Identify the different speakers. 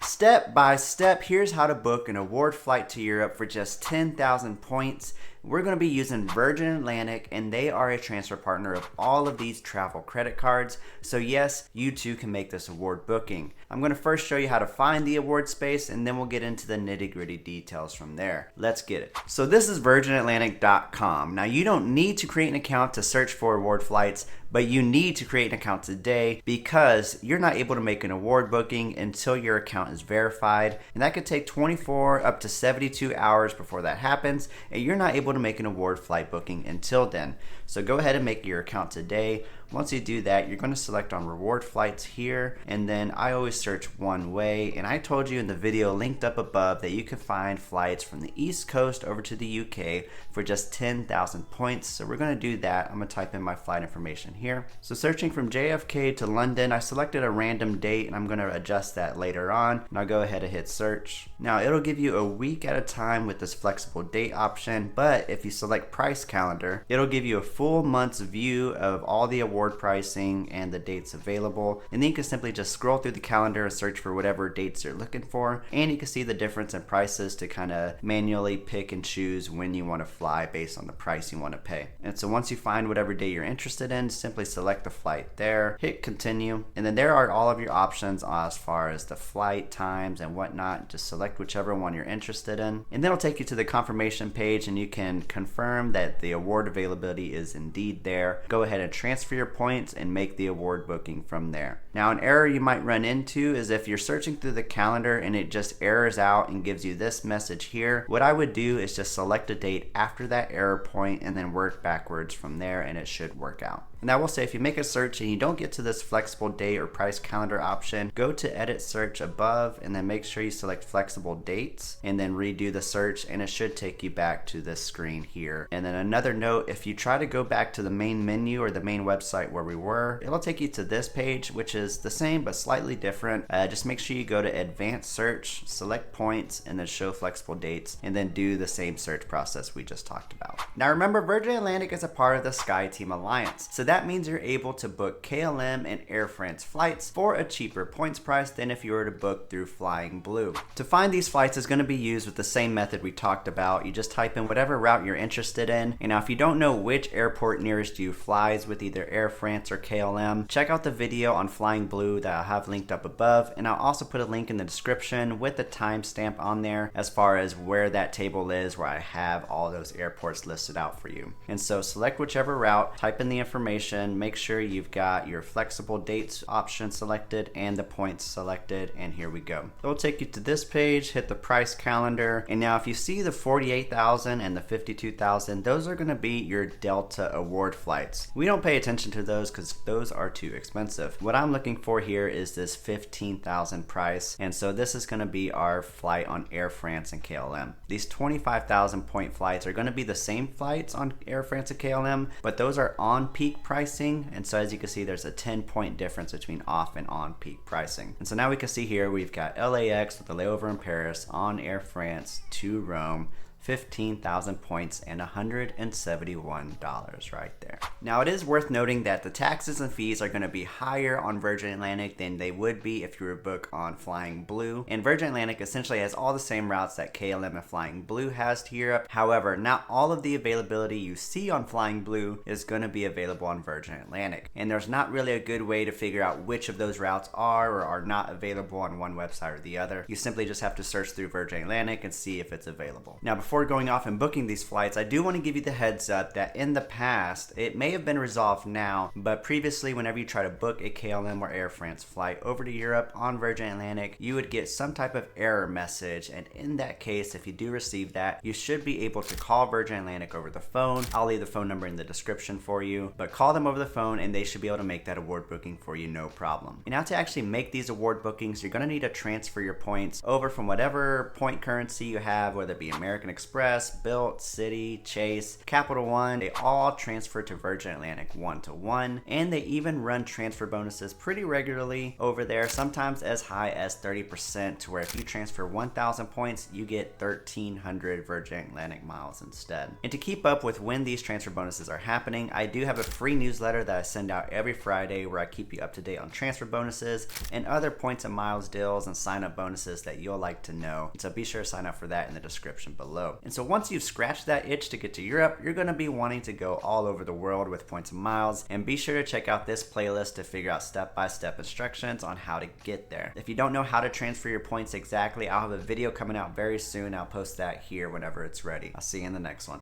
Speaker 1: Step by step, here's how to book an award flight to Europe for just 10,000 points. We're going to be using Virgin Atlantic, and they are a transfer partner of all of these travel credit cards. So yes, you too can make this award booking. I'm going to first show you how to find the award space, and then we'll get into the nitty-gritty details from there. Let's get it. So this is virginatlantic.com. Now you don't need to create an account to search for award flights, but you need to create an account today because you're not able to make an award booking until your account is verified, and that could take 24 up to 72 hours before that happens, and you're not able to make an award flight booking until then. So go ahead and make your account today. Once you do that, you're going to select on reward flights here, and then I always search one way, and I told you in the video linked up above that you can find flights from the East Coast over to the UK for just 10,000 points. So we're going to do that. I'm going to type in my flight information here. So searching from JFK to London, I selected a random date, and I'm going to adjust that later on, and I'll go ahead and hit search. Now it'll give you a week at a time with this flexible date option, but if you select price calendar, it'll give you a full month's view of all the award pricing and the dates available, and then you can simply just scroll through the calendar and search for whatever dates you're looking for, and you can see the difference in prices to kind of manually pick and choose when you want to fly based on the price you want to pay. And so once you find whatever day you're interested in, simply select the flight there, hit continue, and then there are all of your options as far as the flight times and whatnot. Just select whichever one you're interested in, and then it'll take you to the confirmation page, and you can confirm that the award availability is indeed there. Go ahead and transfer your points and make the award booking from there. Now an error you might run into is if you're searching through the calendar and it just errors out and gives you this message here. What I would do is just select a date after that error point and then work backwards from there, and it should work out. And I will say, if you make a search and you don't get to this flexible date or price calendar option, go to edit search above and then make sure you select flexible dates and then redo the search, and it should take you back to this screen here. And then another note, if you try to go back to the main menu or the main website where we were, it'll take you to this page, which is the same but slightly different. Just make sure you go to advanced search, select points, and then show flexible dates, and then do the same search process we just talked about. Now remember, Virgin Atlantic is a part of the SkyTeam Alliance, so that means you're able to book KLM and Air France flights for a cheaper points price than if you were to book through Flying Blue. To find these flights is going to be used with the same method we talked about. You just type in whatever route you're interested in, and now if you don't know which airport nearest you flies with either Air France or KLM, check out the video on Flying Blue that I'll have linked up above, and I'll also put a link in the description with the timestamp on there as far as where that table is where I have all those airports listed out for you. And so select whichever route, type in the information, make sure you've got your flexible dates option selected and the points selected, and here we go. It'll take you to this page, hit the price calendar, and now if you see the 48,000 and the 52,000, those are going to be your Delta award flights. We don't pay attention to those because those are too expensive. What I'm looking for here is this 15,000 price, and so this is going to be our flight on Air France and KLM. These 25,000 point flights are going to be the same flights on Air France and KLM, but those are on peak pricing, and so as you can see, there's a 10-point difference between off and on peak pricing. And so now we can see here we've got LAX with a layover in Paris on Air France to Rome, 15,000 points and $171 right there. Now it is worth noting that the taxes and fees are going to be higher on Virgin Atlantic than they would be if you were booked on Flying Blue. And Virgin Atlantic essentially has all the same routes that KLM and Flying Blue has to Europe. However, not all of the availability you see on Flying Blue is going to be available on Virgin Atlantic. And there's not really a good way to figure out which of those routes are or are not available on one website or the other. You simply just have to search through Virgin Atlantic and see if it's available. Now before going off and booking these flights, I do want to give you the heads up that in the past, it may have been resolved now, but previously whenever you try to book a KLM or Air France flight over to Europe on Virgin Atlantic, you would get some type of error message, and in that case, if you do receive that, you should be able to call Virgin Atlantic over the phone. I'll leave the phone number in the description for you, but call them over the phone and they should be able to make that award booking for you, no problem. And now to actually make these award bookings, you're going to need to transfer your points over from whatever point currency you have, whether it be American Express Express, Bilt, Citi, Chase, Capital One, they all transfer to Virgin Atlantic 1-to-1, and they even run transfer bonuses pretty regularly over there, sometimes as high as 30%, to where if you transfer 1,000 points, you get 1,300 Virgin Atlantic miles instead. And to keep up with when these transfer bonuses are happening, I do have a free newsletter that I send out every Friday where I keep you up to date on transfer bonuses and other points and miles deals and sign up bonuses that you'll like to know. So be sure to sign up for that in the description below. And so once you've scratched that itch to get to Europe, you're going to be wanting to go all over the world with points and miles, and be sure to check out this playlist to figure out step-by-step instructions on how to get there. If you don't know how to transfer your points exactly, I'll have a video coming out very soon. I'll post that here whenever it's ready. I'll see you in the next one.